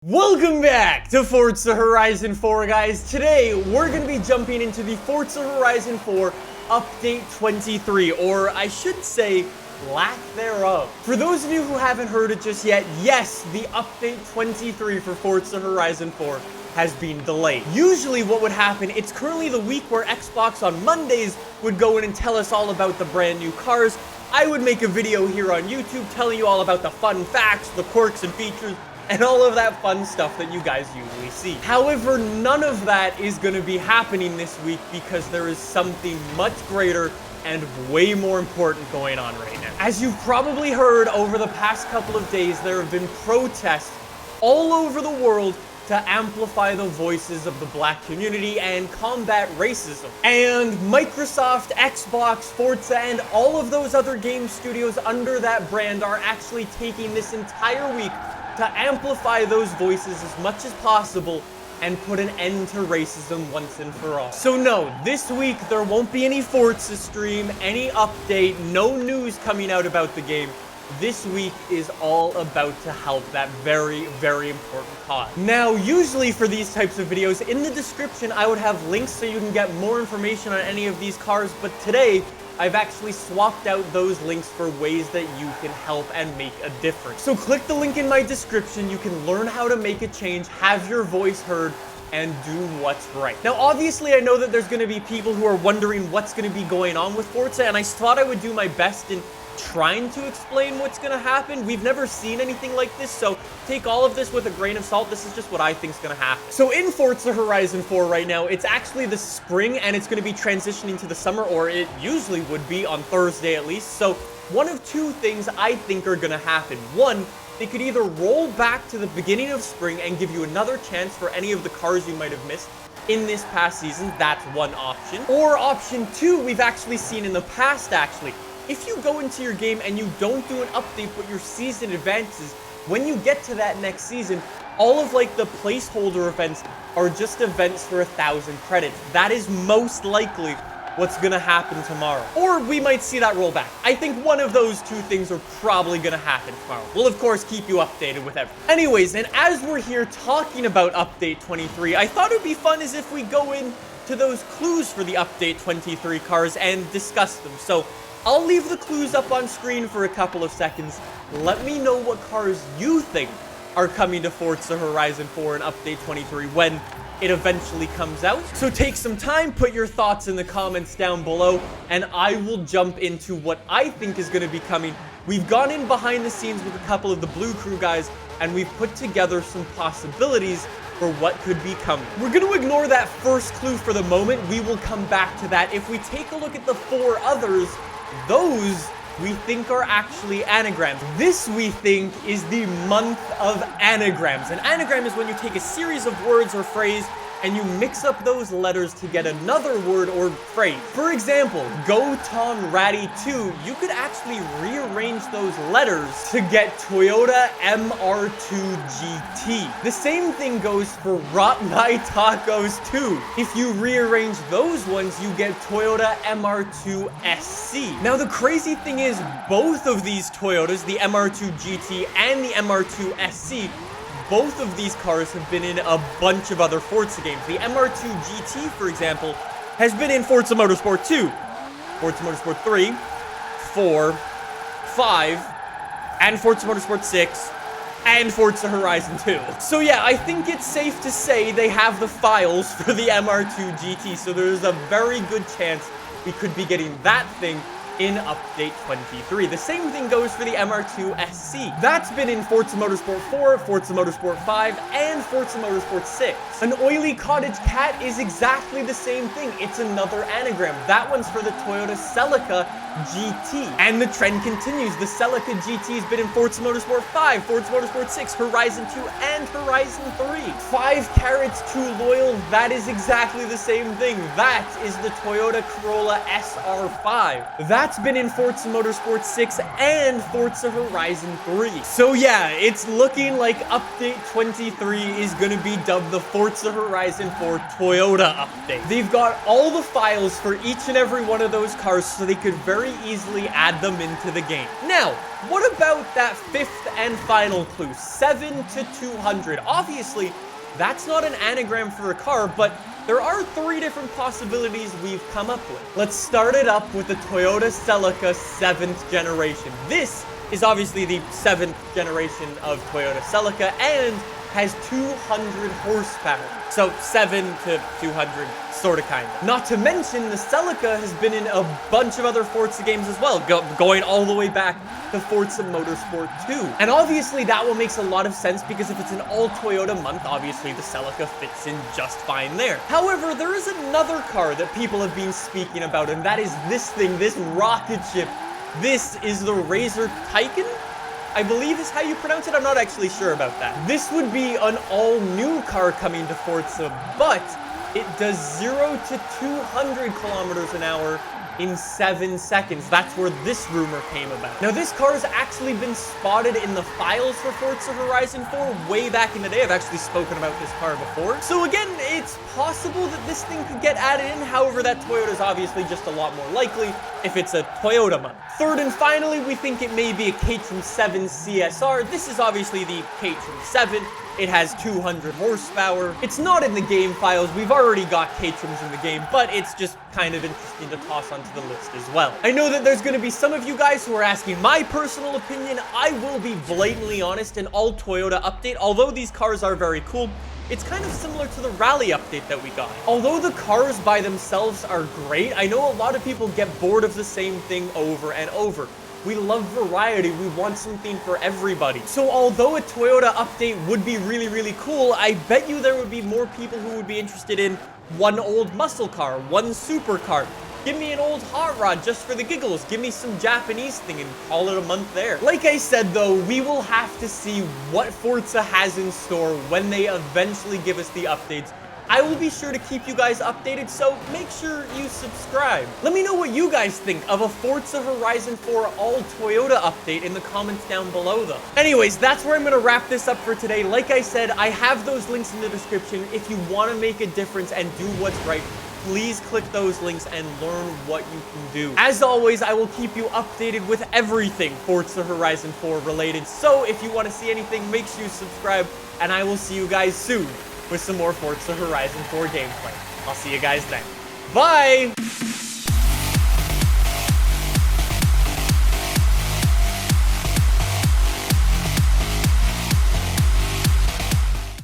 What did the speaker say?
Welcome back to Forza Horizon 4, guys. Today, we're going to be jumping into the Forza Horizon 4 Update 23, or I should say, lack thereof. For those of you who haven't heard it just yet, yes, the Update 23 for Forza Horizon 4 has been delayed. Usually what would happen, it's currently the week where Xbox on Mondays would go in and tell us all about the brand new cars. I would make a video here on YouTube telling you all about the fun facts, the quirks and features, and all of that fun stuff that you guys usually see. However, none of that is going to be happening this week because there is something much greater and way more important going on right now. As you've probably heard over the past couple of days, there have been protests all over the world to amplify the voices of the black community and combat racism. And Microsoft, Xbox, Forza, and all of those other game studios under that brand are actually taking this entire week to amplify those voices as much as possible and put an end to racism once and for all. So no, this week there won't be any Forza stream, any update, no news coming out about the game. This week is all about to help that very, very important cause. Now, usually for these types of videos, in the description I would have links so you can get more information on any of these cars, but today, I've actually swapped out those links for ways that you can help and make a difference. So click the link in my description, you can learn how to make a change, have your voice heard, and do what's right. Now, obviously, I know that there's gonna be people who are wondering what's gonna be going on with Forza, and I thought I would do my best in trying to explain what's gonna happen. We've never seen anything like this, so take all of this with a grain of salt. This is just what I think is gonna happen. So in Forza Horizon 4 right now, it's actually the spring and it's gonna be transitioning to the summer, or it usually would be on Thursday at least. So one of two things I think are gonna happen. One, they could either roll back to the beginning of spring and give you another chance for any of the cars you might have missed in this past season. That's one option. Or option two, we've actually seen in the past actually. If you go into your game and you don't do an update but your season advances, when you get to that next season, all of like the placeholder events are just events for 1,000 credits. That is most likely what's gonna happen tomorrow. Or we might see that roll back. I think one of those two things are probably gonna happen tomorrow. We'll of course keep you updated with everything. Anyways, and as we're here talking about Update 23, I thought it'd be fun as if we go into those clues for the Update 23 cars and discuss them. So I'll leave the clues up on screen for a couple of seconds. Let me know what cars you think are coming to Forza Horizon 4 in Update 23 when it eventually comes out. So take some time, put your thoughts in the comments down below, and I will jump into what I think is going to be coming. We've gone in behind the scenes with a couple of the Blue Crew guys, and we've put together some possibilities for what could be coming. We're going to ignore that first clue for the moment. We will come back to that. If we take a look at the four others, those we think are actually anagrams. This, we think, is the month of anagrams. An anagram is when you take a series of words or phrase and you mix up those letters to get another word or phrase. For example, Go Tom Ratty 2, you could actually rearrange those letters to get Toyota MR2 GT. The same thing goes for Rot My Tacos 2. If you rearrange those ones, you get Toyota MR2 SC. Now the crazy thing is, both of these Toyotas, the MR2 GT and the MR2 SC, both of these cars have been in a bunch of other Forza games. The MR2 GT, for example, has been in Forza Motorsport 2, Forza Motorsport 3, 4, 5, and Forza Motorsport 6, and Forza Horizon 2. So yeah, I think it's safe to say they have the files for the MR2 GT, so there's a very good chance we could be getting that thing in Update 23. The same thing goes for the MR2 SC. That's been in Forza Motorsport 4, Forza Motorsport 5, and Forza Motorsport 6. An Oily Cottage Cat is exactly the same thing. It's another anagram. That one's for the Toyota Celica GT. And the trend continues. The Celica GT has been in Forza Motorsport 5, Forza Motorsport 6, Horizon 2, and Horizon 3. 5 Carrots Too Loyal, that is exactly the same thing. That is the Toyota Corolla SR5. That's that's been in Forza Motorsport 6 and Forza Horizon 3. So yeah, it's looking like Update 23 is going to be dubbed the Forza Horizon 4 Toyota update. They've got all the files for each and every one of those cars so they could very easily add them into the game. Now, what about that fifth and final clue, 7 to 200? Obviously, that's not an anagram for a car, but there are 3 different possibilities we've come up with. Let's start it up with the Toyota Celica 7th generation. This is obviously the 7th generation of Toyota Celica and has 200 horsepower. So 7 to 200, sorta kinda. Not to mention, the Celica has been in a bunch of other Forza games as well, going all the way back to Forza Motorsport 2. And obviously that one makes a lot of sense because if it's an all Toyota month, obviously the Celica fits in just fine there. However, there is another car that people have been speaking about, and that is this thing, this rocket ship. This is the Razor Tycoon, I believe is how you pronounce it. I'm not actually sure about that. This would be an all-new car coming to Forza, but it does 0 to 200 kilometers an hour in 7 seconds. That's where this rumor came about. Now, this car has actually been spotted in the files for Forza Horizon 4 way back in the day. I've actually spoken about this car before. So again, it's possible that this thing could get added in. However, that Toyota is obviously just a lot more likely if it's a Toyota month. Third and finally, we think it may be a Caterham 7 CSR. This is obviously the Caterham 7. It has 200 horsepower. It's not in the game files. We've already got Caterhams in the game, but it's just kind of interesting to toss onto the list as well. I know that there's going to be some of you guys who are asking my personal opinion. I will be blatantly honest. An all Toyota update, although these cars are very cool, it's kind of similar to the rally update that we got. Although the cars by themselves are great, I know a lot of people get bored of the same thing over and over. We love variety. We want something for everybody. So although a Toyota update would be really, really cool, I bet you there would be more people who would be interested in one old muscle car, one supercar. Give me an old hot rod just for the giggles. Give me some Japanese thing and call it a month there. Like I said though, we will have to see what Forza has in store when they eventually give us the updates. I will be sure to keep you guys updated, so make sure you subscribe. Let me know what you guys think of a Forza Horizon 4 all Toyota update in the comments down below though. Anyways, that's where I'm gonna wrap this up for today. Like I said, I have those links in the description. If you wanna make a difference and do what's right, please click those links and learn what you can do. As always, I will keep you updated with everything Forza Horizon 4 related. So if you want to see anything, make sure you subscribe, and I will see you guys soon with some more Forza Horizon 4 gameplay. I'll see you guys then. Bye!